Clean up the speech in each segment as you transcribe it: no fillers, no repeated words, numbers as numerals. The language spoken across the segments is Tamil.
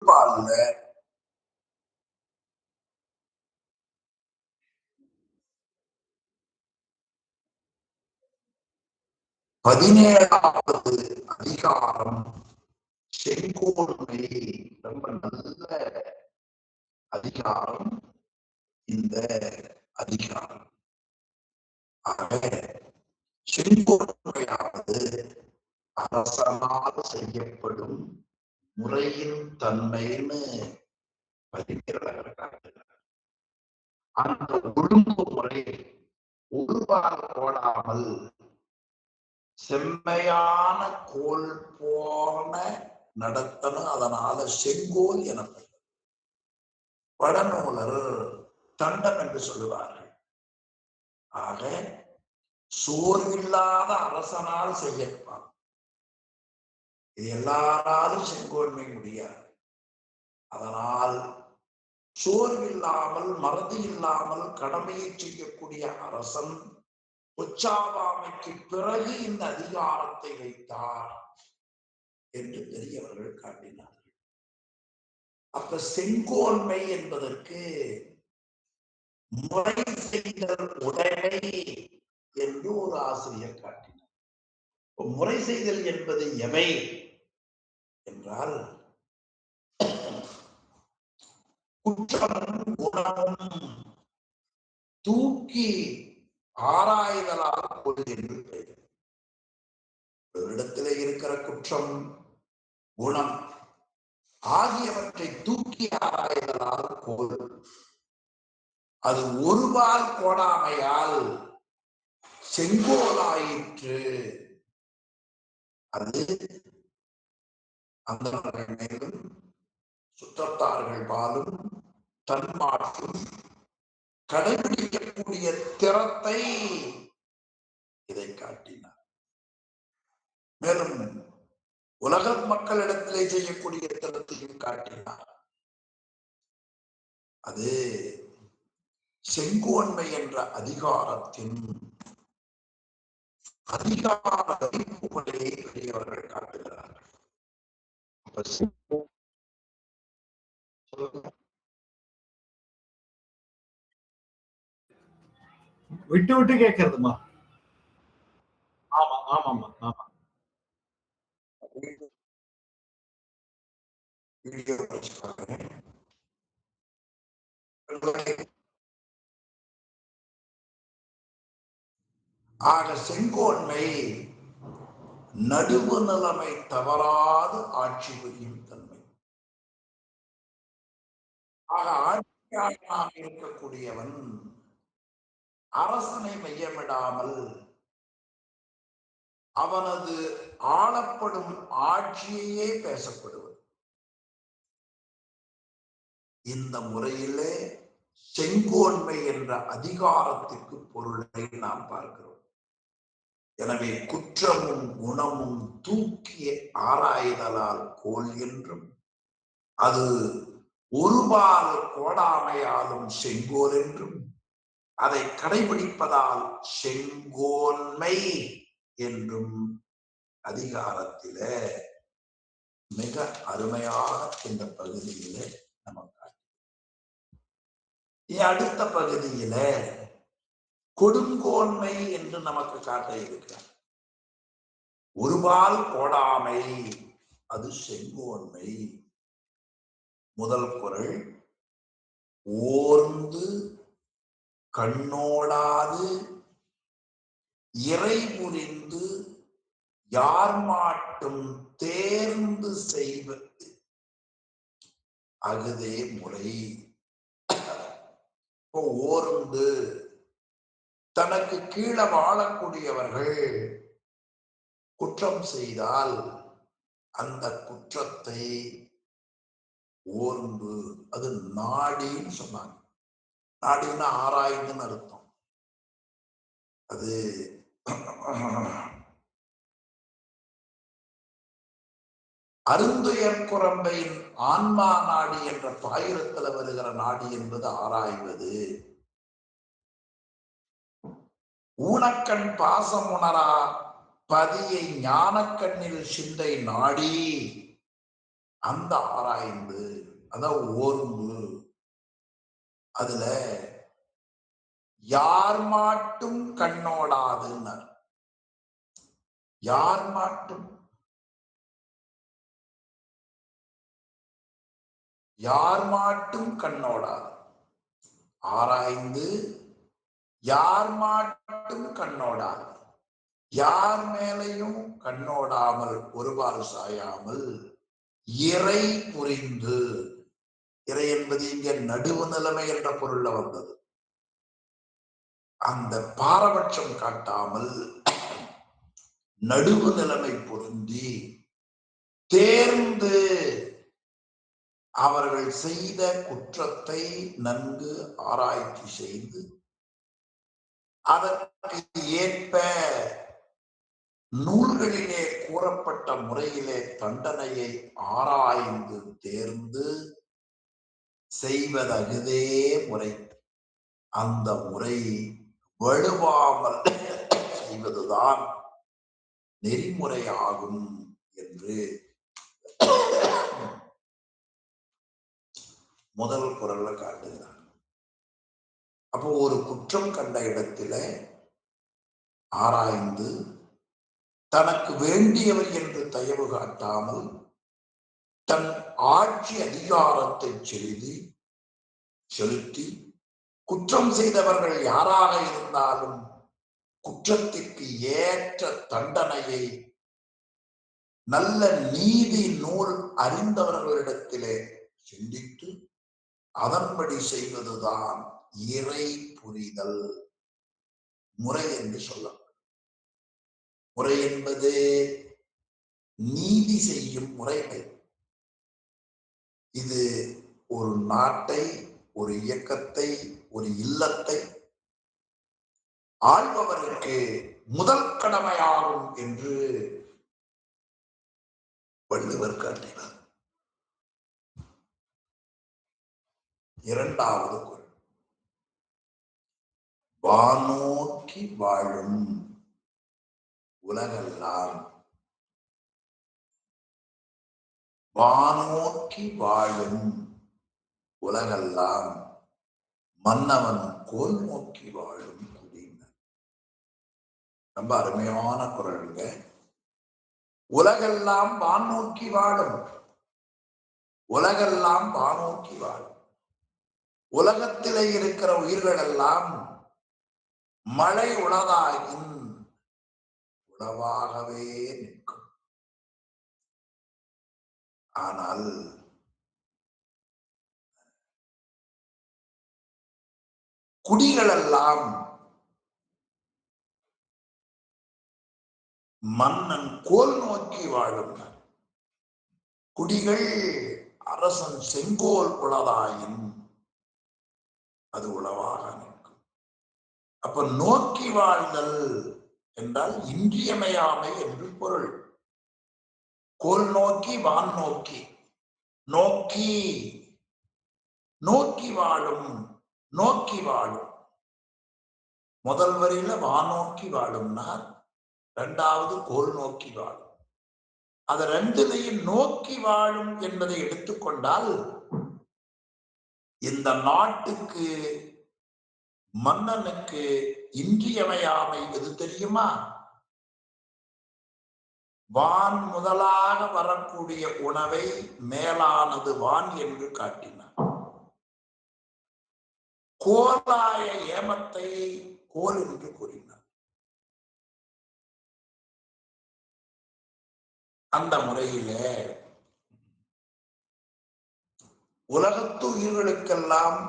பால்ல 17வது அதிகாரம் செங்கோன்மை. ரொம்ப நல்ல அதிகாரம் இந்த அதிகாரம். ஆக செங்கோன்மையானது அரசனால் செய்யப்படும் முறையின் தன்மைன்னு பதிக்கிறவர் காட்டுகிறார். அந்த ஒழுங்குமுறை ஒருபால் போடாமல் செம்மையான கோல் போன நடத்தணும். அதனால செங்கோல் எனப்படும். வடநூலர் தண்டம் என்று சொல்லுவார்கள். ஆக சோர்வில்லாத அரசனால் செய்யப்பான். இது எல்லாராலும் செங்கோன்மை முடியாது. அதனால் சோர்வில்லாமல் மறதி இல்லாமல் கடமையை செய்யக்கூடிய அரசன் உச்சாவாமைக்கு பிறகு இந்த அதிகாரத்தை வைத்தார் என்று பெரியவர்கள் காட்டினார்கள். அப்ப செங்கோன்மை என்பதற்கு முறை செய்தல் உடைமை என்று ஒரு ஆசிரியர் காட்டினார். முறை செய்தல் என்பது எவை என்றால் குற்றமும் குணமும் தூக்கி ஆராய்தலால் கொள்கின்ற ஒரு இடத்திலே இருக்கிற குற்றம் குணம் ஆகியவற்றை தூக்கி ஆராய்தலால் கோல். அது ஒருபால் கோடாமையால் செங்கோலாயிற்று. அது அந்த மேலும் சுற்றத்தார்கள் பாலும் தன்மாற்றும் கடைபிடிக்கக்கூடிய திறத்தை இதை காட்டினார். மேலும் உலக மக்களிடத்திலே செய்யக்கூடிய திறத்தையும் காட்டினார். அது செங்கோன்மை என்ற அதிகாரத்தின் அதிகார வைப்புகளையே பெரியவர்கள் காட்டுகிறார்கள். விட்டு விட்டு கேட்கறதுமா? ஆமா ஆமாமா ஆமா. ஆக செங்கோன்மை நடுவு நிலைமை தவறாது ஆட்சி புரியும் தன்மை. ஆக ஆட்சியாளனாக இருக்கக்கூடியவன் அரசனை மையமிடாமல் அவனது ஆளப்படும் ஆட்சியையே பேசப்படுவது. இந்த முறையிலே செங்கோன்மை என்ற அதிகாரத்திற்கு பொருளை நாம் பார்க்கிறோம். எனவே குற்றமும் குணமும் தூக்கி ஆராய்தலால் கோல் என்றும் அது ஒருபால் கோடாமையாலும் செங்கோல் என்றும் அதை கடைபிடிப்பதால் செங்கோன்மை என்றும் அதிகாரத்தில மிக அருமையான இந்த பகுதியில நமக்கு அடுத்த பகுதியில கொடுங்கோன்மை என்று நமக்கு காட்ட இருக்கிறார். ஒருபால் கோடாமை அது செங்கோன்மை. முதல் குறள் ஓர்ந்து கண்ணோடாது இறை புரிந்து யார் மாட்டும் தேர்ந்து செய்வது அகுதே முறை. ஓர்ந்து தனக்கு கீழே வாழக்கூடியவர்கள் குற்றம் செய்தால் அந்த குற்றத்தை ஓர்ந்து, அது நாடின்னு சொன்னாங்க. நாடின்னு ஆராய்ந்துன்னு அர்த்தம். அது அருந்துயர் குரம்பையின் ஆன்மா நாடி என்ற பாயிரத்தில் வருகிற நாடி என்பது ஆராய்வது. ஊனக்கண் பாசம் உணரா பதியை ஞானக்கண்ணில் சிந்தை நாடி அந்த ஆராய்ந்து அதான் ஓர்ந்து அதுல யார் மாட்டும் கண்ணோடாதுன்னார். யார் மாட்டும் யார் மாட்டும் கண்ணோடாது. ஆராய்ந்து யார் மாட்டும் கண்ணோடாது. யார் மேலையும் கண்ணோடாமல் ஒருபால் சாயாமல் இறை புரிந்து, இறை என்பது இங்க நடுவு நிலைமை என்ற பொருள்ல வந்தது. அந்த பாரபட்சம் காட்டாமல் நடுவு நிலைமை பொருந்தி தேர்ந்து அவர்கள் செய்த குற்றத்தை நன்கு ஆராய்ச்சி செய்து அதற்கு ஏற்ப நூல்களிலே கூறப்பட்ட முறையிலே தண்டனையை ஆராய்ந்து தேர்ந்து செய்வதகுதே முறை. அந்த முறை வலுவாமல் செய்வதுதான் நெறிமுறையாகும் என்று முதல் குறள்ல காட்டுகிறார். அப்போ ஒரு குற்றம் கண்ட இடத்துல ஆராய்ந்து தனக்கு வேண்டியவர் என்று தயவு காட்டாமல் தன் ஆட்சி அதிகாரத்தை செலுத்தி குற்றம் செய்தவர்கள் யாராக இருந்தாலும் குற்றத்திற்கு ஏற்ற தண்டனையை நல்ல நீதி நூல் அறிந்தவர்களிடத்திலே சிந்தித்து அதன்படி செய்வதுதான் இறை புரிதல் முறை என்று சொல்லப்படும். முறை என்பது நீதி செய்யும் முறைகள். இது ஒரு நாட்டை, ஒரு இயக்கத்தை, ஒரு இல்லத்தை ஆள்பவருக்கு முதல் கடமையாகும் என்று வள்ளுவர் காட்டினார். இரண்டாவது குறள், வானோக்கி வாழும் உலகெல்லாம். வானோக்கி வாழும் உலகெல்லாம் மன்னவன் கோல் நோக்கி வாழும் குடியினர். ரொம்ப அருமையான குறளுங்க. உலகெல்லாம் வான் நோக்கி வாழும், உலகெல்லாம் வானோக்கி வாழும். உலகத்திலே இருக்கிற உயிர்கள் எல்லாம் மழை உளதாயின் உளவாகவே நிற்கும். ஆனால் குடிகள் எல்லாம் மன்னன் கோல் நோக்கி வாழும். குடிகள் அரசன் செங்கோல் உளதாயின் அது உளவாக நிற்கும். அப்ப நோக்கி வாழ்தல் என்றால் இன்றியமையாமை என்று பொருள். கோல் நோக்கி வான் நோக்கி, நோக்கி நோக்கி வாழும், நோக்கி வாழும். முதல் வரியில வானோக்கி வாழும்னா, இரண்டாவது கோல் நோக்கி வாழும். அது ரெண்டுலையும் நோக்கி வாழும் என்பதை எடுத்துக்கொண்டால் இந்த நாட்டுக்கு மன்னனுக்கு இன்றியமையாமை எது தெரியுமா? வான் முதலாக வரக்கூடிய உணவை மேலானது வான் என்று காட்டினார். கோலாய ஏமத்தை கோல் என்று கூறினார். அந்த முறையிலே உலகத்து உயிர்களுக்கெல்லாம்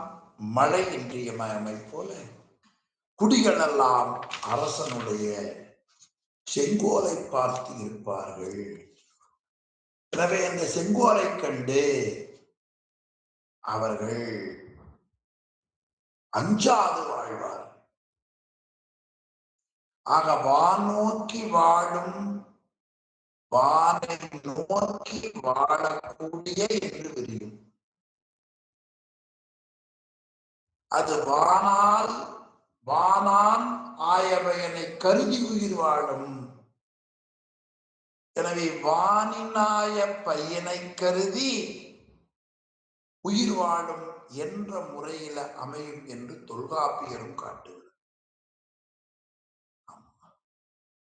மழை இன்றியமையாமை போல குடிகள் எல்லாம் அரசனுடைய செங்கோலை பார்த்து இருப்பார்கள். எனவே அந்த செங்கோலை கண்டு அவர்கள் அஞ்சாது வாழ்வார். ஆக வானோக்கி வாழும், வானை நோக்கி வாழக்கூடிய என்று தெரியும். அது வானால் வானான் ஆயவையனை கருதி உயிர் வாழும் எனவே வானினாய பையனை கருதி உயிர் வாழும் என்ற முறையில அமையும் என்று தொல்காப்பியரும் காட்டுகிறார்.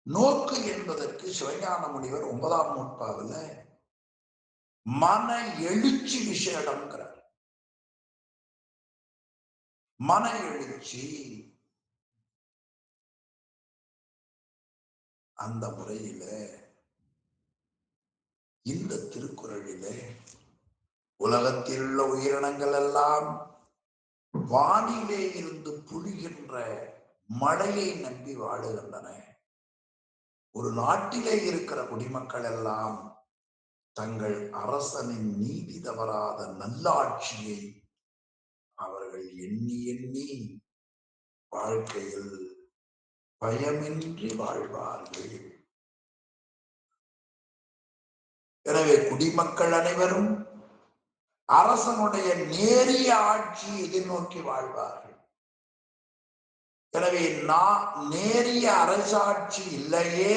நோக்கு என்பதற்கு சிவஞான முனிவர் 9ஆம் நூற்பாவில் மன எழுச்சி விசேடம்ங்கிறார். மன எழுச்சி அந்த முறையில இந்த திருக்குறளிலே உலகத்தில் உள்ள உயிரினங்கள் எல்லாம் வானிலே இருந்து புழிகின்ற மழையை நம்பி வாழுகின்றன. ஒரு நாட்டிலே இருக்கிற குடிமக்கள் எல்லாம் தங்கள் அரசனின் நீதி தவறாத நல்லாட்சியை அவர்கள் எண்ணி எண்ணி வாழ்க்கையில் பயமின்றி வாழ்வார்கள். எனவே குடிமக்கள் அனைவரும் அரசனுடைய நேரிய ஆட்சி எதிர்நோக்கி வாழ்வார்கள். எனவே நேரிய அரசாட்சி இல்லையே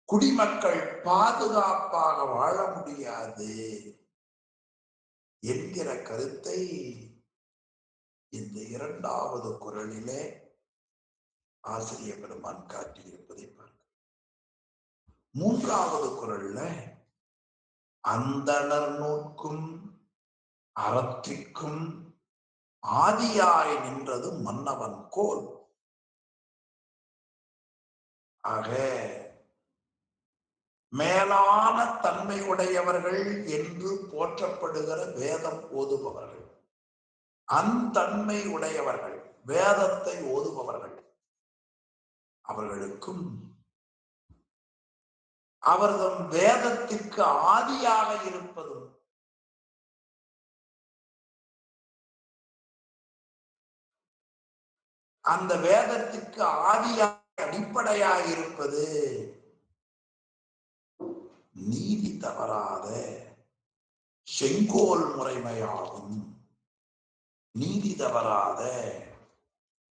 குடிமக்கள் பாதுகாப்பாக வாழ முடியாது என்கிற கருத்தை இந்த 2வது குறளிலே ஆசிரியர் பெருமான் காட்டியிருப்பதை பார்க்க. 3வது குறள்ல அந்தணர் நோக்கும் அறத்திற்கும் ஆதியாய் நின்றது மன்னவன் கோல். ஆக மேலான தன்மை உடையவர்கள் என்று போற்றப்படுகிற வேதம் ஓதுபவர்கள், அந்தன்மை உடையவர்கள், வேதத்தை ஓதுபவர்கள், அவர்களுக்கும் அவர்தம் வேதத்திற்கு ஆதியாக இருப்பதும் அந்த வேதத்திற்கு ஆதியாக அடிப்படையாக இருப்பது நீதி தவறாத செங்கோல் முறைமையாகும். நீதி தவறாத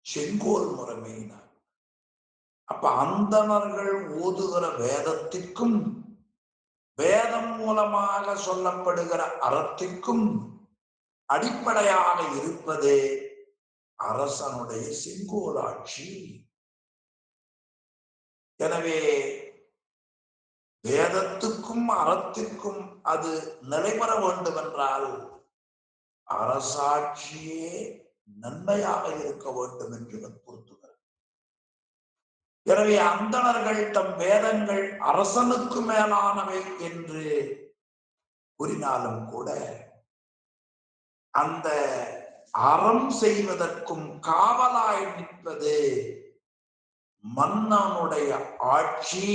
செங்கோல் முறைமையினார். அப்ப அந்தணர்கள் ஓதுகிற வேதத்திற்கும் வேதம் மூலமாக சொல்லப்படுகிற அறத்திற்கும் அடிப்படையாக இருப்பதே அரசனுடைய செங்கோலாட்சி. எனவே வேதத்துக்கும் அறத்திற்கும் அது நிலைபெற வேண்டும் என்றால் அரசாட்சியே நன்மையாக இருக்க வேண்டும் என்று வற்புறுத்துகிறார். எனவே அந்தணர்கள் தம் வேதங்கள் அரசனுக்கு மேலானவை என்று கூறினாலும் கூட அந்த அறம் செய்வதற்கும் காவலாய் நிற்பது மன்னனுடைய ஆட்சி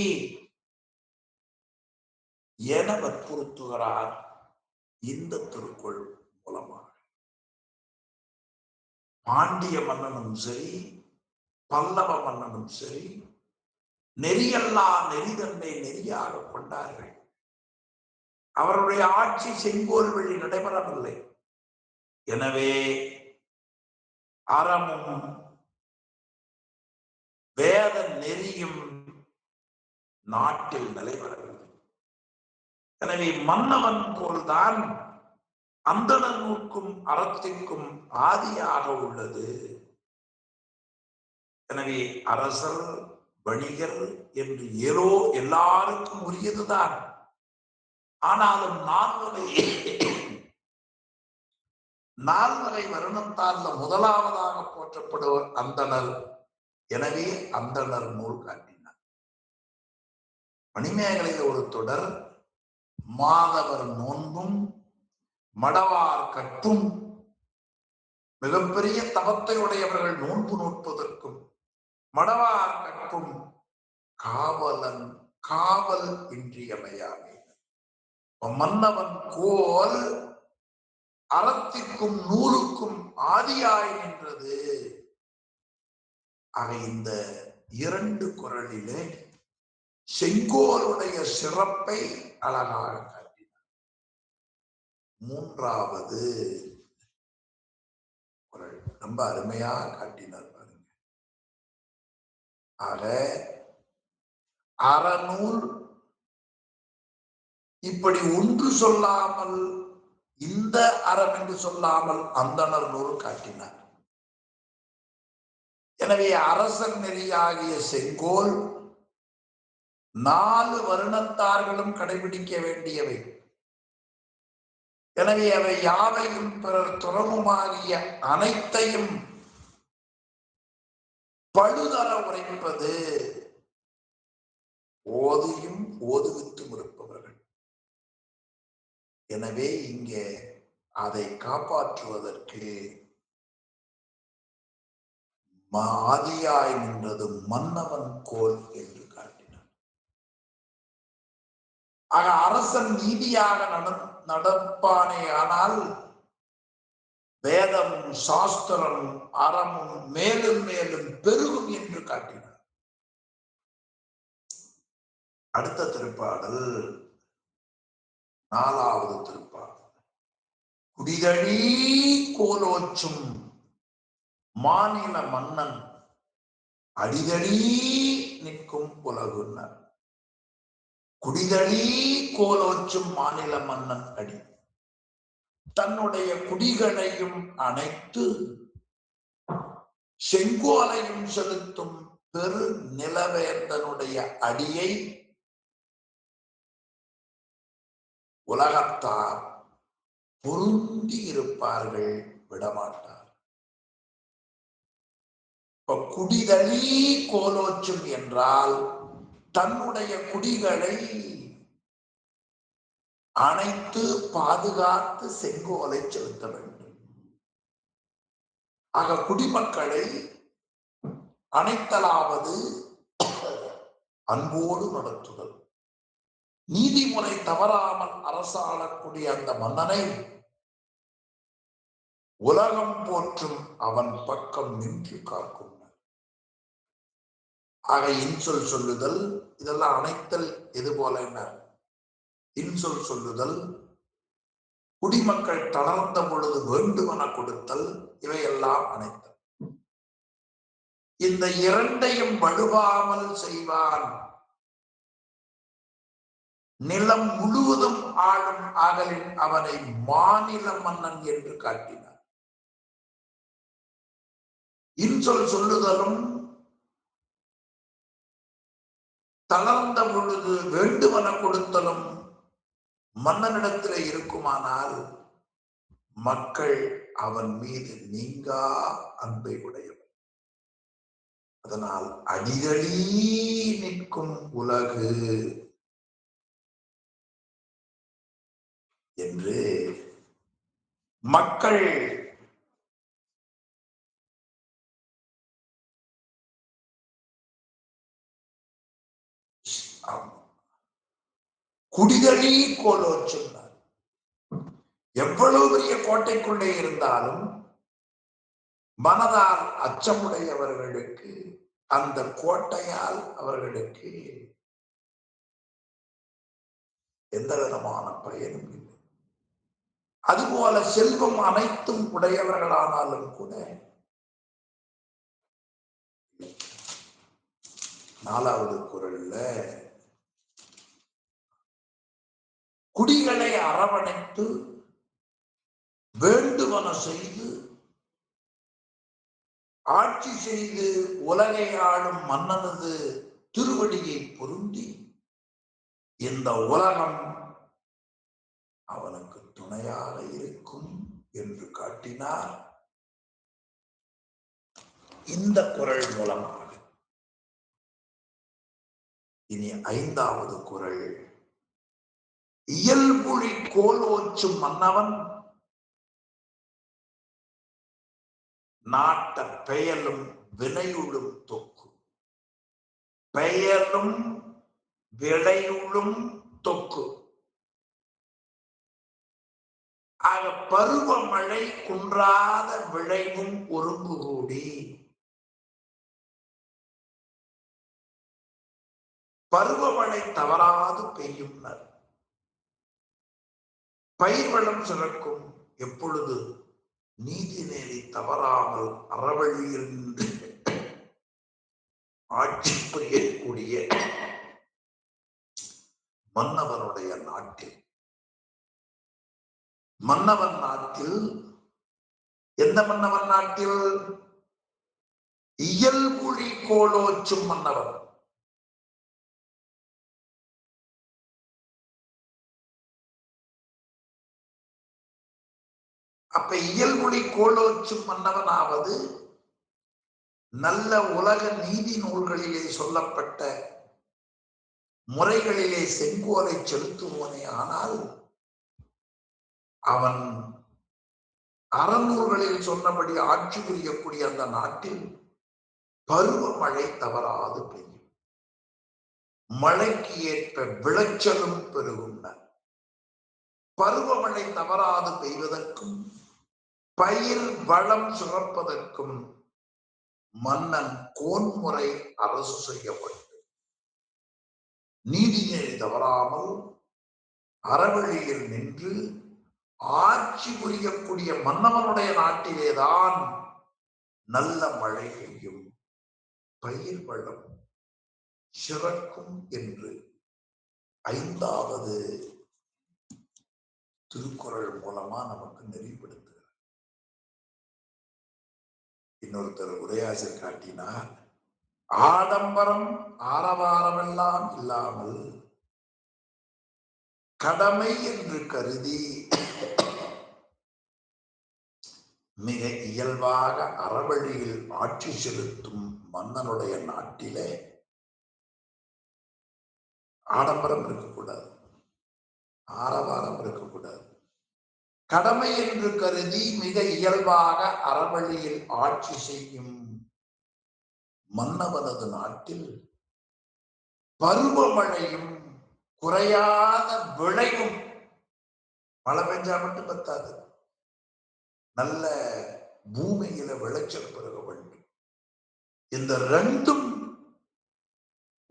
என வற்புறுத்துகிறார் இந்த திருக்குறள் மூலமாக. பாண்டிய மன்னனும் சரி, பல்லவ மன்னனும் சரி, நெறியல்லா நெறிதன்னை நெறியாக கொண்டார்கள். அவருடைய ஆட்சி செங்கோல் வழி நடைபெறவில்லை. எனவே அறமும் வேத நெறியும் நாட்டில் நிலைபெறவில்லை. எனவே மன்னவன் போல்தான் அந்தணனுக்கும் அறத்திற்கும் ஆதியாக உள்ளது. எனவே அரசர், வணிகர் என்று எல்லாருக்கும் உரியதுதான். ஆனாலும் நால்வகை வருணத்தால் முதலாவதாக போற்றப்படுவர் அந்தணர். எனவே அந்தணர் நூல் காட்டினார். மணிமேகலையில் ஒரு தொடர் மாதவர் நோன்பும் மடவார் கட்டும். மிகப்பெரிய தவத்தை உடையவர்கள் நோன்பு நோட்பதற்கும் மடவார் கட்டும் காவல் இன்றியமையாமை. மன்னவன் கோல் அறத்திற்கும் நூலுக்கும் ஆதியாய் நின்றது. ஆக இந்த 2 குறளிலே செங்கோலுடைய சிறப்பை அழகாக காட்டினார். 3வது குறள் ரொம்ப அருமையாக காட்டினார் பாருங்க. ஆக அறநூல் இப்படி ஒன்று சொல்லாமல், இந்த அறம் என்று சொல்லாமல் அந்தணர் நூறு காட்டினார். எனவே அரசன் நெறியாகிய செங்கோல் 4 வருணத்தார்களும் கடைபிடிக்க வேண்டியவை. எனவே அவை யாவையும் பிறர் துறமுமாகிய அனைத்தையும் பழுதர உரைப்பது. ஓதியும் ஓதுவித்தும் இருப்பவர்கள். எனவே இங்கே அதை காப்பாற்றுவதற்கு ஆதியாய் நின்றது மன்னவன் கோல் என்று காட்டினார். ஆக அரசன் நீதியாக நடப்பானே ஆனால் வேதமும் சாஸ்திரமும் அறமும் மேலும் மேலும் பெருகும் என்று காட்டினார். அடுத்த திருப்பாடல் 4வது திருப்பாடல். குடிதழி கோலோச்சும் மாநில மன்னன் அடிதழி நிற்கும் உலகுனர். குடிதழி கோலோச்சும் மாநில மன்னன் அடி. தன்னுடைய குடிகளையும் அணைத்து செங்கோலையும் செலுத்தும் பெரு நிலவேந்தனுடைய அடியை உலகத்தார் பொருந்தி இருப்பார்கள், விடமாட்டார். குடிதழி கோலோச்சும் என்றால் தன்னுடைய குடிகளை அணைத்து பாதுகாத்து செங்கோலை செலுத்த வேண்டும். ஆக குடிமக்களை அணைத்தலாவது அன்போடு நடத்துதல். நீதிமுறை தவறாமல் அரசாளக்கூடிய அந்த மன்னனை உலகம் போற்றும் அவன் பக்கம் நின்று காக்கும். ஆக இன்சொல் சொல்லுதல், இதெல்லாம் அணைத்தல். எது போல என்ன இன்சொல் சொல்லுதல், குடிமக்கள் தளர்ந்த பொழுது வேண்டுமென கொடுத்தல், இவையெல்லாம் அணைத்தல். இந்த இரண்டையும் வலுவாமல் செய்வான். நிலம் முழுவதும் ஆளும் ஆகலின் அவனை மாநில மன்னன் என்று காட்டினார். இன்சொல் சொல்லுதலும் தளர்ந்த பொழுது வேண்டுமென கொடுத்தலும் மன்னனிடத்தில் இருக்குமானால் மக்கள் அவன் மீது நீங்கா அன்பை உடையவர். அதனால் அடிதழி நிற்கும் உலகு என்று மக்கள் குடிதழி கோலோச்சும். எவ்வளவு பெரிய கோட்டைக்குள்ளே இருந்தாலும் மனதால் அச்சமுடையவர்களுக்கு அந்த கோட்டையால் அவர்களுக்கு எந்த விதமான பயனும் இல்லை. அதுபோல செல்வம் அனைத்தும் உடையவர்களானாலும் கூட 4வது குறள்ல குடிகளை அரவணைத்து வேண்டுவன செய்து ஆட்சி செய்து உலகை ஆளும் மன்னனது திருவடியை பொருந்தி இந்த உலகம் அவனுக்கு துணையாக இருக்கும் என்று காட்டினார். இந்த குறள் மூலமாக இனி 5வது குறள். இயல்புழி கோலோச்சும் மன்னவன் நாட்ட பெயலும் வினையுளும் தொக்கு. பெயலும் விளையுளும் தொக்கு. ஆக பருவமழை குன்றாத விளைவும் ஒருங்கு கூடி பருவமழை தவறாது பெய்யும். பயிர் வளம் சுரக்கும். எப்பொழுது நீதி நேரி தவறாமல் அறவழியில் ஆட்சி புரியக்கூடிய மன்னவனுடைய நாட்டில். மன்னவன் நாட்டில், எந்த மன்னவன் நாட்டில்? இயல்புழி கோலோச்சும் மன்னவன். அப்ப இயல்புழி கோலோச்சும் மன்னவனாவது நல்ல உலக நீதி நூல்களிலே சொல்லப்பட்ட முறைகளிலே செங்கோலை செலுத்துவோனே. ஆனால் அவன் அறநூல்களில் சொன்னபடி ஆட்சி புரியக்கூடிய அந்த நாட்டில் பருவமழை தவறாது பெய்யும், மழைக்கு ஏற்ப விளைச்சலும் பெருகும். பருவமழை தவறாது பெய்வதற்கும் பயிர் வளம் சுரப்பதற்கும் மன்னன் கோன்முறை அரசு செய்யப்பட்டு நீதிநெறி தவறாமல் அறவழியில் நின்று ஆட்சி புரியக்கூடிய மன்னவனுடைய நாட்டிலேதான் நல்ல மழை பெய்யும், பயிர் வளம் சிறக்கும் என்று 5வது திருக்குறள் மூலமா நமக்கு நெறிப்படுத்துகிறார். இன்னொருத்தர் உரையாசிரியர் காட்டினார், ஆடம்பரம் ஆரவாரம் எல்லாம் இல்லாமல் கடமை என்று கருதி மிக இயல்பாக அறவழியில் ஆட்சி செலுத்தும் மன்னனுடைய நாட்டிலே ஆடம்பரம் இருக்கக்கூடாது, ஆரவாரம் இருக்கக்கூடாது. கடமை என்று கருதி மிக இயல்பாக அறவழியில் ஆட்சி செய்யும் மன்னவனது நாட்டில் பருவமழையும் குறையாத விளைவும். மழை பெஞ்சா மட்டும் பத்தாது, நல்ல பூமியில விளைச்சல் பெருக வேண்டும். இந்த ரெண்டும்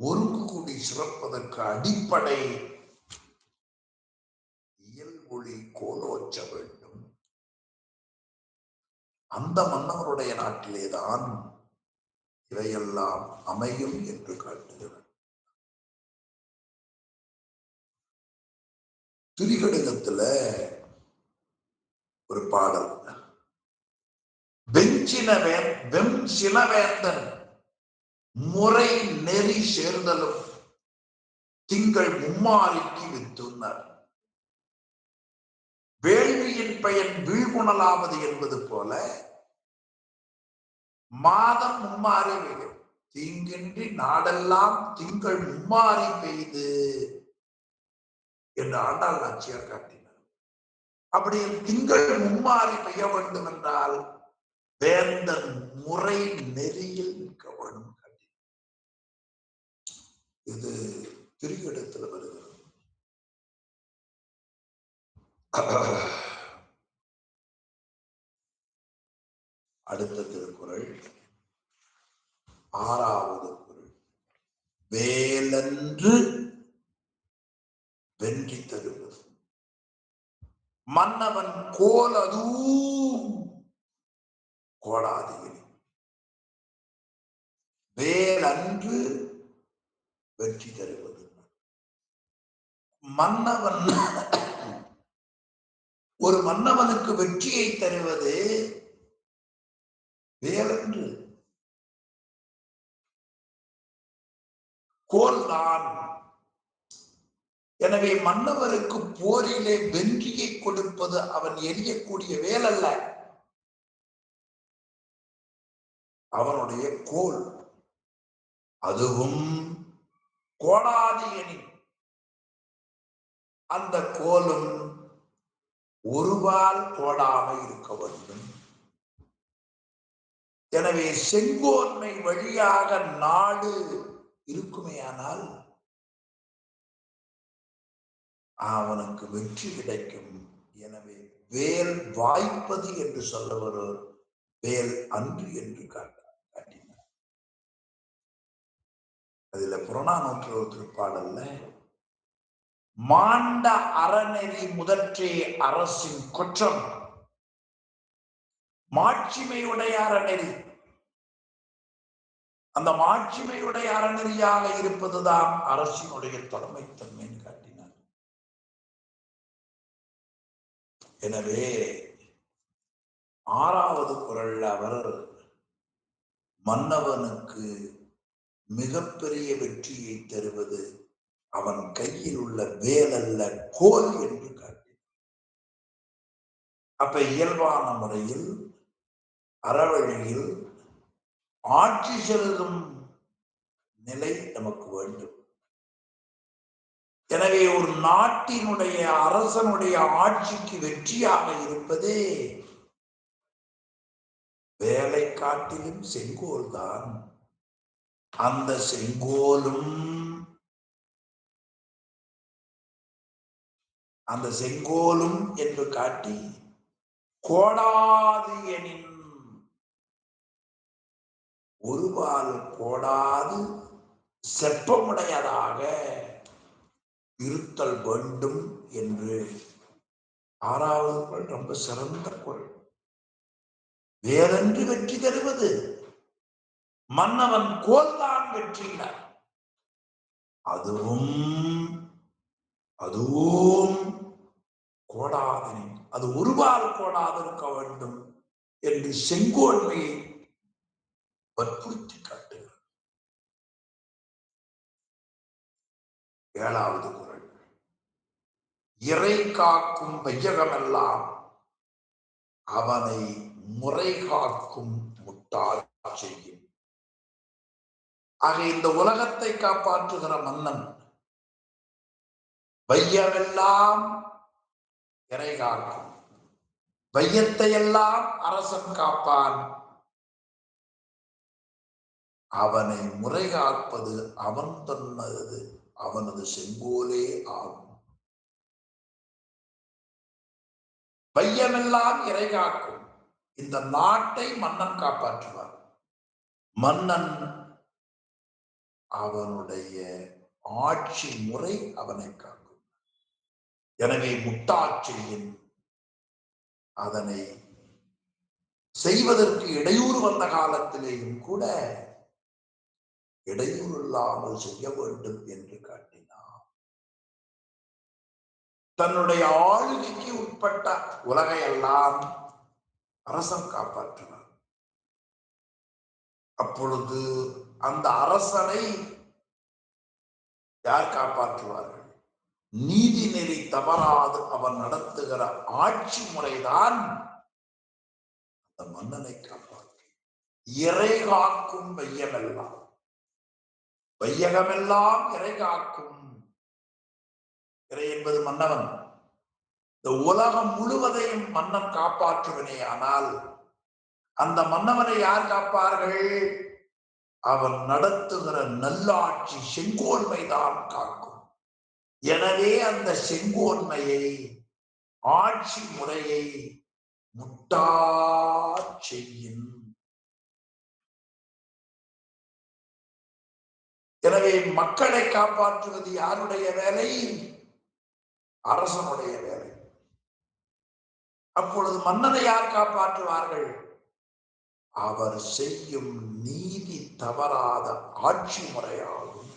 ஒருங்கு கூடி சிறப்பதற்கு அடிப்படை இயல்பொழி கோலோச்ச வேண்டும். அந்த மன்னவருடைய நாட்டிலேதான் இவையெல்லாம் அமையும் என்று காட்டுகிறார். திரிகடுகத்துல ஒரு பாடல், வெஞ்சினவேந்தன் முறை நெறி சேர்தலும் திங்கள் மும்மாறிக்கு வித்துனார். வேள்வியின் பயன் வீழ்குணலாவது என்பது போல மாதம் மும்மாறி பெய்யும், தீங்கின்றி நாடெல்லாம் திங்கள் மும்மாறி பெய்து என்று ஆண்டாள் நாச்சியார் காட்டினார். அப்படி திங்கள் மும்மாறி பெய்ய வேண்டும் என்றால் வேந்தன் முறை நெறியில் நிற்க வேண்டும். இது திரிகடுகத்துல வருகிறது. அடுத்த திருக்குறள் 6வது குறள், வேலன்று வென்றி தருவது. மன்னவன் கோலதூம் கோடாதியனி, வேலன்று வெற்றி தருவது. மன்னவன், ஒரு மன்னவனுக்கு வெற்றியை தருவது வேலன்று, கோல்தான். எனவே மன்னவருக்கு போரிலே வெற்றியை கொடுப்பது அவன் எரியக்கூடிய வேல் அல்ல, அவனுடைய கோல். அதுவும் கோடாதியனி, அந்த கோலும் ஒருவால் கோடாமல் இருக்க வேண்டும். எனவே செங்கோன்மை வழியாக நாடு இருக்குமேயானால் அவனுக்கு வெற்றி கிடைக்கும். எனவே வேல் வாய்ப்பது என்று சொல்ல வேல் அன்று என்று காட்டினார். அதுல புறநானூற்று ஒரு திருப்பாடல்ல, மாண்ட அறநெறி முதற்றே அரசின் குற்றம், மாட்சிமையுடைய அறநெறி, அந்த மாட்சிமையுடைய அறநெறியாக இருப்பதுதான் அரசினுடைய தலைமைத்தன்மைன்னு காட்டினார். எனவே 6வது குறள் அவர் மன்னவனுக்கு மிகப்பெரிய வெற்றியை தருவது அவன் கையில் உள்ள வேலல்ல கோல் என்று காட்டி. அப்ப இயல்பான முறையில் அறவழியில் ஆட்சி செலுத்தும் நிலை நமக்கு வேண்டும். எனவே ஒரு நாட்டினுடைய அரசனுடைய ஆட்சிக்கு வெற்றியாக இருப்பதே வேலை காட்டிலும் செங்கோல் தான். அந்த செங்கோலும் என்று காட்டி கோடாது எனின் ஒருபால் கோடாது செப்பமுடையதாக இருத்தல் வேண்டும் என்று 6வது குறள் ரொம்ப சிறந்த குறள். வேறென்று வெற்றி தருவது மன்னவன் கோல்தான் வெற்றியினார். அதுவும் கோடாதனி, அது ஒருபால் கோடாது இருக்க வேண்டும் என்று செங்கோன்மையை வற்புறுத்தி காட்டுகிறார். 7வது குறள் இறை காக்கும் வையகமெல்லாம் அவனை முறை காக்கும் முட்டாள் செய்யும். ஆக இந்த உலகத்தை காப்பாற்றுகிற மன்னன் வையமெல்லாம் இறை காக்கும், வையத்தை எல்லாம் அரசன் காப்பான். அவனை முறை காப்பது அவனது செங்கோலே ஆகும். வையமெல்லாம் இறை காக்கும். இந்த நாட்டை மன்னன் காப்பாற்றுவார். மன்னன் அவனுடைய ஆட்சி முறை அவனை காக்கும். எனவே முட்டாட்சியின் அதனை செய்வதற்கு இடையூறு வந்த காலத்திலேயும் கூட இடையூறு இல்லாமல் செய்ய வேண்டும் என்று காட்டினார். தன்னுடைய ஆளுகைக்கு உட்பட்ட உலகையெல்லாம் அரசன் காப்பாற்றினார். அப்பொழுது அந்த அரசனை யார் காப்பாற்றுவார்கள்? நீதி நெறி தவறாது அவன் நடத்துகிற ஆட்சி முறைதான் அந்த மன்னனை காப்பாற்றும். இறை காக்கும் வையமெல்லாம், வையகமெல்லாம் இறை காக்கும். இறை என்பது மன்னவன். இந்த உலகம் முழுவதையும் மன்னன் காப்பாற்றுவனே. ஆனால் அந்த மன்னவனை யார் காப்பார்கள்? அவன் நடத்துகிற நல்லாட்சி செங்கோன்மைதான் காக்கும். எனவே அந்த செங்கோன்மையை, ஆட்சி முறையை முட்டா செய்யும். எனவே மக்களை காப்பாற்றுவது யாருடைய வேலை? அரசனுடைய வேலை. அப்பொழுது மன்னனை யார் காப்பாற்றுவார்கள்? அவர் செய்யும் நீதி தவறாத ஆட்சி முறையாகும்.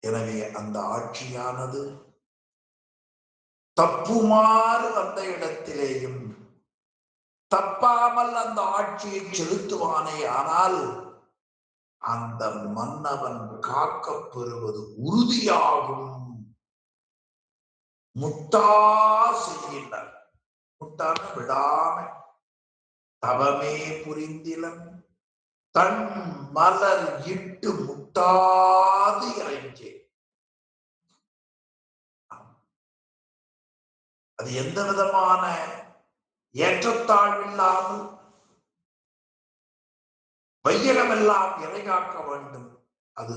எனவே அந்த ஆட்சியானது தப்புமாறு வந்த இடத்திலேயும் தப்பாமல் அந்த ஆட்சியை செலுத்துவானே. ஆனால் அந்த மன்னவன் காக்கப் பெறுவது உறுதியாகும். முட்டா செய்கின்றார். முட்டான விடாம தவமே புரிந்திலன் தன் மலர் இட்டு முட்டாது இறைஞ்சே. அது எந்த விதமான ஏற்றத்தாழ்வில்லாமல் வையகமெல்லாம் இறை காக்க வேண்டும். அது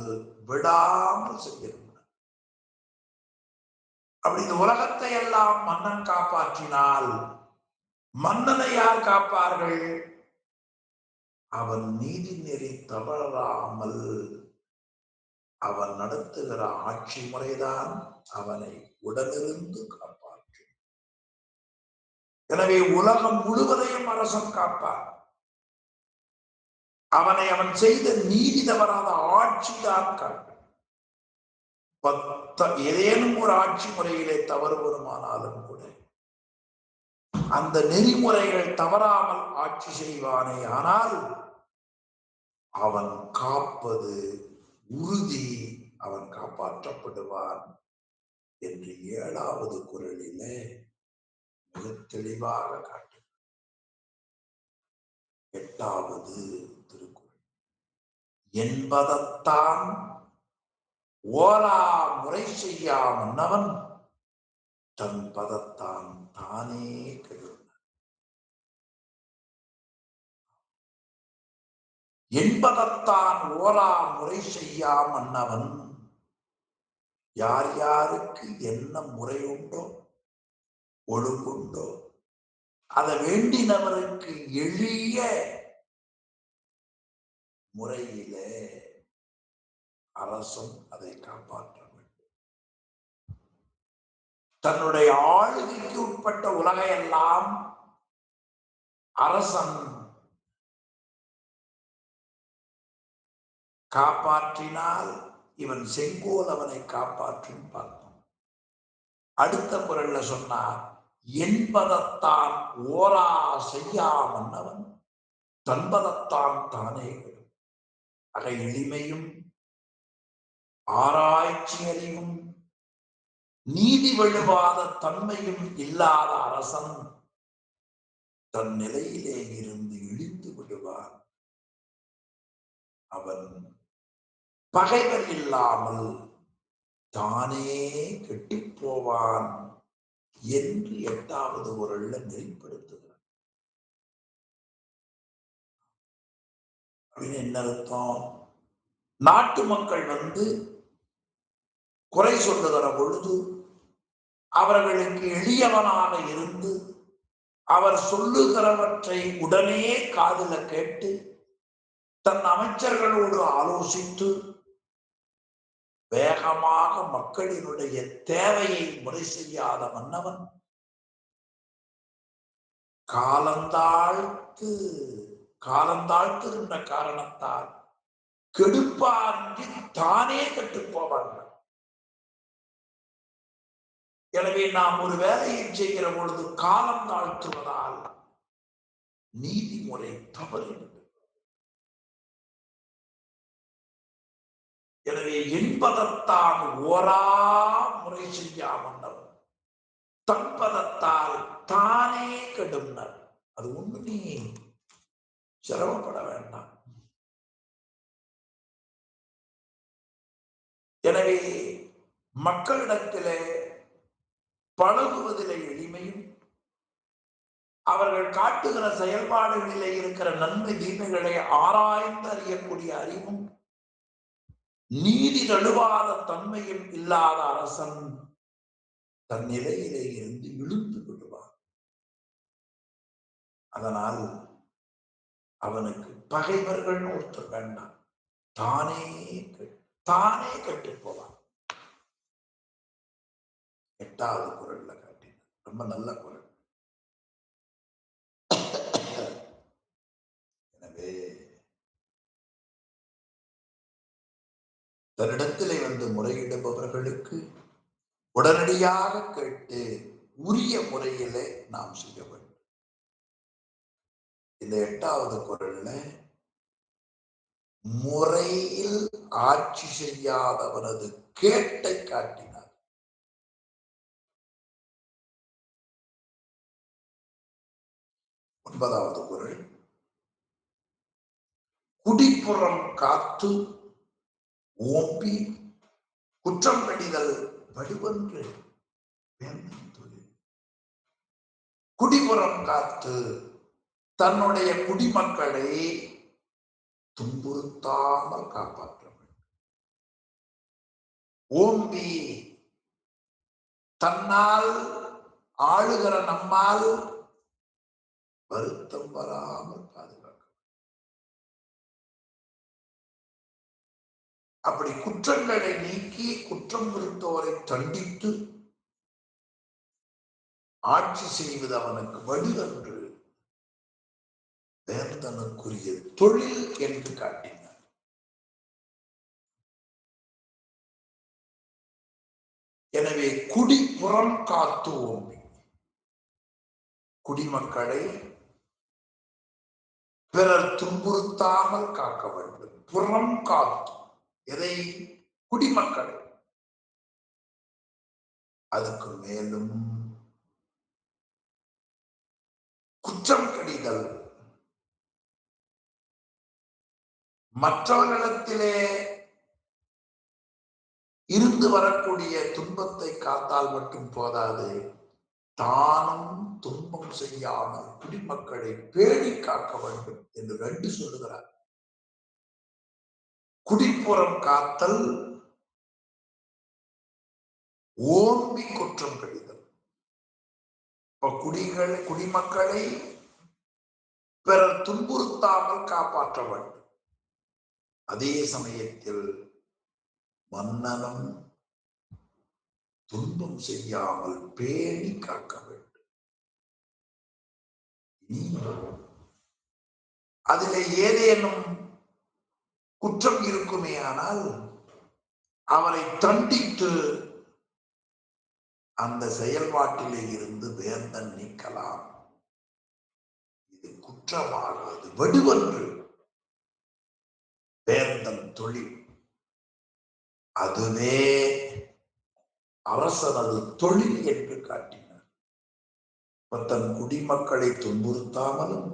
விடாமல் செய்யணும். அப்படி இந்த உலகத்தை எல்லாம் மன்னன் காப்பாற்றினால் மன்னனை யார் காப்பார்கள்? அவன் நீதி நெறி தவறாமல் அவன் நடத்துகிற ஆட்சி முறைதான் அவனை உடனிருந்து காப்பாற்றும். எனவே உலகம் முழுவதையும் அரசன் காப்பார். அவன் செய்த நீதி தவறாத ஆட்சிதான் காட்டும். ஏதேனும் ஒரு ஆட்சி முறையிலே தவறு வருமானாலும் கூட அந்த நெறிமுறைகள் தவறாமல் ஆட்சி செய்வானே ஆனால் அவன் காப்பது உறுதி, அவன் காப்பாற்றப்படுவான் என்று 7வது குறளிலே மிக தெளிவாக காட்டு. 8வது திருக்குறள் என்பதத்தான் ஓரா முறை செய்யா மன்னவன் தன் பதத்தான் தானே கெடும். என்பதத்தான் ஓரா முறை செய்யா மன்னவன், யார் யாருக்கு என்ன முறை உண்டோ ஒழுங்குண்டோ அதை வேண்டினவருக்கு எளிய முறையிலே அரசும் அதை காப்பாற்ற வேண்டும். தன்னுடைய ஆளுகைக்கு உட்பட்ட உலகையெல்லாம் அரசன் காப்பாற்றினால் இவன் செங்கோல் அவனை காப்பாற்றும் பார்த்தோம். அடுத்த குறள்ல சொன்னார், என்பதத்தான் ஓரா செய்யா மன்னவன் தன்பதத்தான் தானே கெடும். ஆக எளிமையும் ஆராய்ச்சி அறிவும் நீதி வழுவாத தன்மையும் இல்லாத அரசன் தன் நிலையிலே இருந்து இழிந்து விடுவான். அவன் பகைவர் இல்லாமல் தானே கெட்டு போவான் என்று 8வது குறள்ல நெறிப்படுத்துகிறார். அப்படின்னு என்ன அர்த்தம்? நாட்டு மக்கள் குறை சொல்லுகிற பொழுது அவர்களுக்கு எளியவனாக இருந்து அவர் சொல்லுகிறவற்றை உடனே காதுல கேட்டு தன் அமைச்சர்களோடு ஆலோசித்து வேகமாக மக்களினுடைய தேவையை முறை செய்யாத மன்னவன் காலந்தாழ்த்துகின்ற காரணத்தால் கெடுப்பான்றி தானே கெட்டு போவாங்க. எனவே நாம் ஒரு வேலையை செய்கிற பொழுது காலம் தாழ்த்துவதால் நீதிமுறை தவறு. எனவே என்பதத்தான் ஓரா முறை செய்யாமல் தன்பதத்தால் தானே கெடும்னர். அது ஒண்ணு நீ சிரமப்பட வேண்டாம். எனவே மக்களிடத்திலே பழகுவதிலே எளிமையும் அவர்கள் காட்டுகிற செயல்பாடுகளிலே இருக்கிற நன்மை தீமைகளை ஆராய்ந்து அறியக்கூடிய அறிவும் நீதி நழுவாத தன்மையும் இல்லாத அரசன் தன் நிலையிலே இருந்து இழுத்து விடுவான். அதனால் அவனுக்கு பகைவர்கள் ஒருத்தர் வேண்டாம், தானே கெட்டு போவான். 8வது குறள்ல காட்டி ரொம்ப நல்ல குறள். எனவே தன்னிடத்திலே முறையிடுபவர்களுக்கு உடனடியாக கேட்டு உரிய முறையிலே நாம் செய்ய வேண்டும். இந்த 8வது குறள்ல முறையில் ஆட்சி செய்யாதவனது கேட்டை காட்டினார். 9வது குறள் குடிப்புறம் காத்து ஓம்பி குற்றம் கடிதல் வடுவென்று குடிப்புறம் காத்து தன்னுடைய குடிமக்களை துன்புறுத்தாமல் காப்பாற்ற வேண்டும். ஓம்பி தன்னால் ஆளுகிற நம்மால் வருத்தம் வராமல் பாதுகாக்க. அப்படி குற்றங்களை நீக்கி குற்றம் புரிந்தோரை தண்டித்து ஆட்சி செய்வது அவனுக்கு வடுவென்று வேந்தனுக்குரிய தொழில் என்று காட்டினார். எனவே குடிப்புறம் காத்து ஓம்பி, குடிமக்களை பிறர் துன்புறுத்தாமல் காக்க வேண்டும். புறம் காத்து எதை? குடிமக்களை. அதுக்கு மேலும் குற்றம் கடிதல், மற்றவர்களிடத்திலே இருந்து வரக்கூடிய துன்பத்தை காத்தால் மட்டும் போதாது, தானும் துன்பம் செய்யாமல் குடிமக்களை பேணி காக்க வேண்டும் என்று 2 சொல்லுகிறார். குடிப்புறம் காத்தல், ஓம்பி குற்றம் கடிதல். குடிமக்களை பிறர் துன்புறுத்தாமல் காப்பாற்ற வேண்டும். அதே சமயத்தில் மன்னனும் துன்பம் செய்யாமல் பேணி காக்க வேண்டும். அதிலே ஏதேனும் குற்றம் இருக்குமே ஆனால் அவரை தண்டித்து அந்த செயல்பாட்டிலே இருந்து வேந்தன் நீக்கலாம். இது குற்றமாகாது, வடுவன்று வேந்தன் தொழில். அதுவே அரசனது தொழில் என்று காட்டினார். தன் குடிமக்களை துன்புறுத்தாமலும்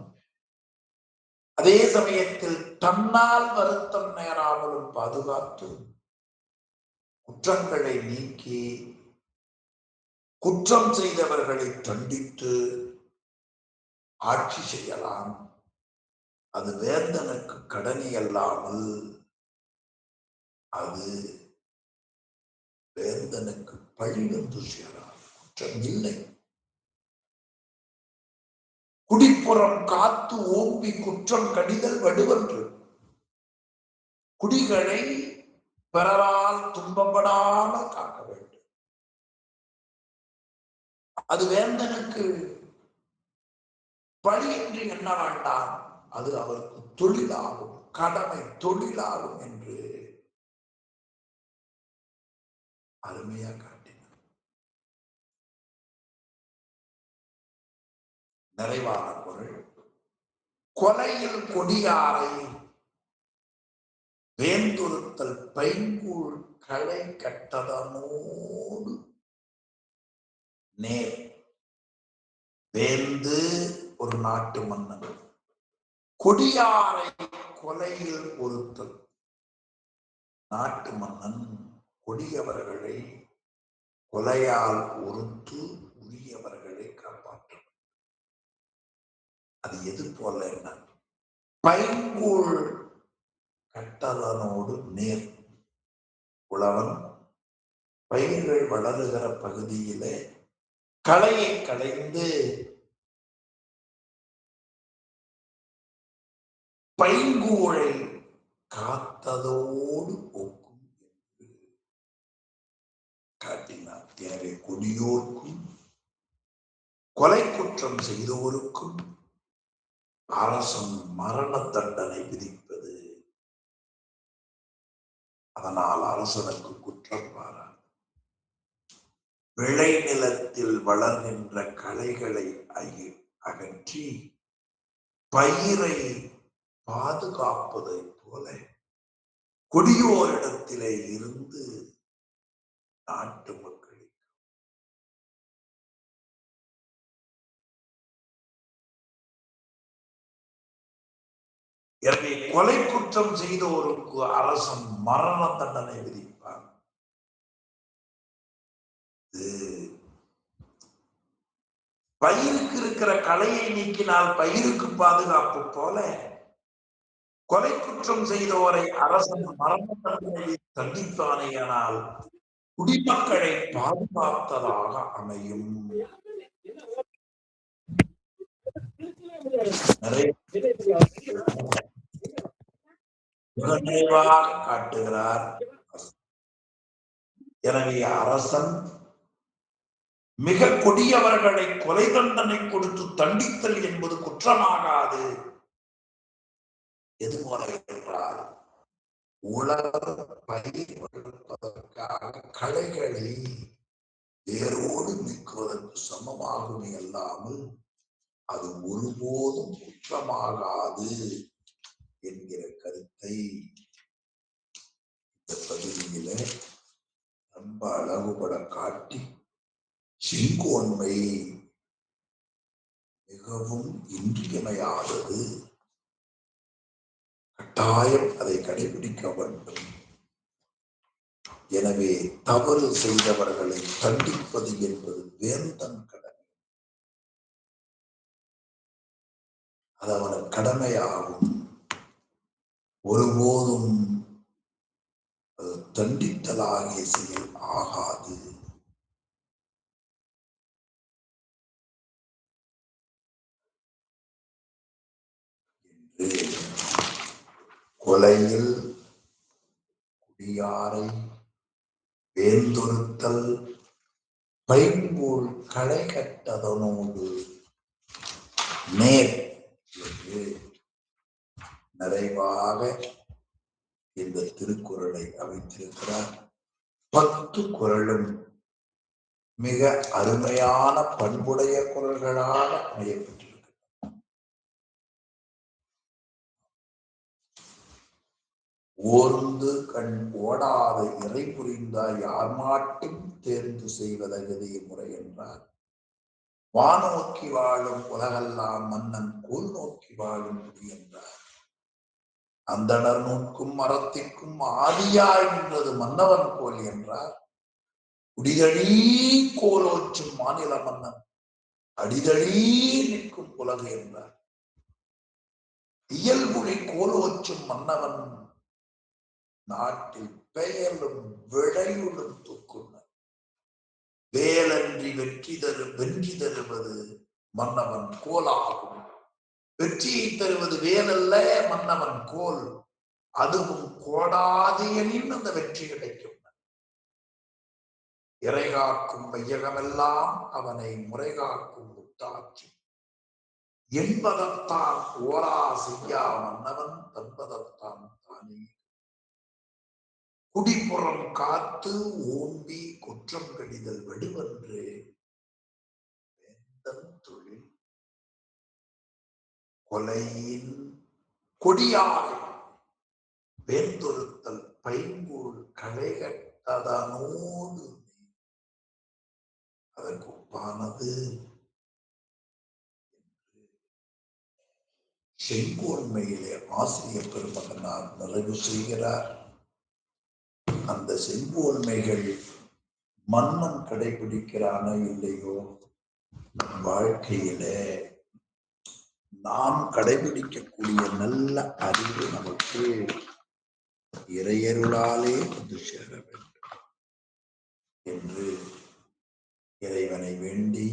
அதே சமயத்தில் தன்னால் வருத்தம் நேராமலும் பாதுகாத்து குற்றங்களை நீக்கி குற்றம் செய்தவர்களை தண்டித்து ஆட்சி செய்யலாம். அது வேந்தனுக்கு கடனி அல்லாமல் அது வேந்தனுக்கு பழி வந்து சேராது. குற்றம் இல்லை. குடிப்புறம் காத்து ஓம்பி குற்றம் கடிதல் வடுவன்று. குடிகளை பிறரால் துன்பப்படாமல் காக்க வேண்டும். அது வேந்தனுக்கு பழி என்று எண்ண வேண்டாம், அது அவருக்கு தொழிலாகும், கடமை தொழிலாகும் என்று அருமையா காட்டினார். நிறைவான பொருள், கொலையில் கொடியாரை வேந்துறுத்தல் பைங்கூழ் களை கட்டதனோடு நேர். வேந்து ஒரு நாட்டு மன்னன், கொடியாரை கொலையில் ஒருத்தல். நாட்டு மன்னன் கொடியவர்களை கொலையால் ஒருத்து உரியவர்களை காப்பாற்றும். அது எது போல என்ன? பைங்கூழ் கட்டதனோடு நேர். உழவன் பயிர்கள் வளருகிற பகுதியிலே களையை களைந்து பைங்கூழை காத்ததோடு ஒக்கும் என்று காட்டினார். எனவே கொடியோர்க்கும் கொலை குற்றம் செய்தோருக்கும் அரசன் மரண தண்டனை விதிப்பது. அதனால் அரசனுக்கு குற்றம் பாராது. விளைநிலத்தில் வளர்கின்ற களைகளை அகற்றி பயிரை பாதுகாப்பதை போல கொடியோரிடத்திலே இருந்து நாட்டு மக்களை. எனவே கொலை குற்றம் செய்தோருக்கு அரசன் மரண தண்டனை விதிப்பார். பயிருக்கு இருக்கிற களையை நீக்கினால் பயிருக்கு பாதுகாப்பு போல கொலை குற்றம் செய்தோரை அரசன் மரண தண்டனையை தண்டிப்பானேயானால் குடிமக்களை பாதுகாத்ததாக அமையும். நிறைவாக காட்டுகிறார். எனவே அரசன் மிக கொடியவர்களை கொலை தண்டனை கொடுத்து தண்டித்தல் என்பது குற்றமாகாது. எது போல என்றால், உலக பயிர் வளர்ப்பதற்காக களைகளை வேரோடு நீக்குவதற்கு சமமாகுமே அல்லாமல் அது ஒருபோதும் குற்றமாகாது என்கிற கருத்தை இந்த பகுதியில ரொம்ப அழகுபட காட்டி செங்கோன்மை மிகவும் இன்றியமையாதது, கட்டாயம் அதை கடைபிடிக்க வேண்டும். எனவே தவறு செய்தவர்களை தண்டிப்பது என்பது வேந்தன் கடமை. அது அவன் கடமையாகும். ஒருபோதும் அது தண்டித்தலாகிய செயல் ஆகாது. என்று கொலையில் குடியாரை வேந்தொருத்தல் பைங்கூழ் களை கட்டதனோடு நேர் என்று நிறைவாக இந்த திருக்குறளை அமைத்திருக்கிறார். 10 குறளும் மிக அருமையான பண்புடைய குறள்களாக அமையப்பட்டிருக்கிறது. ஓர்ந்து கண் ஓடாத இறை புரிந்தாய் யார் மாட்டும் தேர்ந்து செய்வதகதே முறை என்றார். வானோக்கி வாழும் உலகெல்லாம் மன்னன் கோல் நோக்கி வாழும் குடி என்றார். அந்தணர் நோக்கும் மரத்திற்கும் ஆதியாய் நின்றது மன்னவன் கோல் என்றார். குடிதழி கோலோச்சும் மாநில மன்னன் அடிதழி நிற்கும் உலகு என்றார். இயல்புழி கோலோச்சும் மன்னவன் நாட்டில் பெயரும் விளையுளும் தூக்குனர். வேலன்றி வென்றி தருவது மன்னவன் கோலாகும். வெற்றியை தருவது வேலல்ல, மன்னவன் கோல். அதுவும் கோடாது எனின் அந்த வெற்றி கிடைக்கும். இறைகாக்கும் வையகமெல்லாம் அவனை முறைகாக்கும் முட்டாட்சி என்பதத்தான் ஓரா செய்யா மன்னவன் தன்பதத்தான் தானே. குடிப்புறம் காத்து ஓம்பி குற்றம் கடிதல் வெடுவன்று வேந்தன் தொழில். கொலையின் கொடியாரை வேந்தொருத்தல் பைங்கூழ் களை கட்டதனோடு அதற்கு ஒப்பானது செங்கோன்மையிலே ஆசிரியர் பெருமகனார் நிறைவு செய்கிறார். அந்த செங்கோன்மைகள் மன்னன் கடைபிடிக்கிறானோ இல்லையோ, வாழ்க்கையிலே நாம் கடைபிடிக்கக்கூடிய நல்ல அறிவு நமக்கு இறையருளாலே வந்து சேர வேண்டும் என்று இறைவனை வேண்டி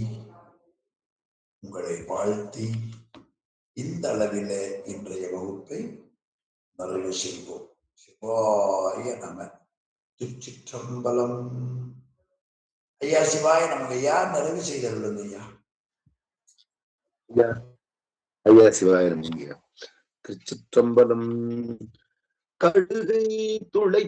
உங்களை வாழ்த்தி இந்த அளவில இன்றைய வகுப்பை நிறைவு செய்வோம். சிவாய நம. திருச்சிற்றம்பலம். ஐயா சிவாய நமக்கு யார் நிறைவு செய்தவர்கள் ஐயா? ஐயா சிவாய நமங்க. திருச்சிற்றம்பலம். கடுகை துளை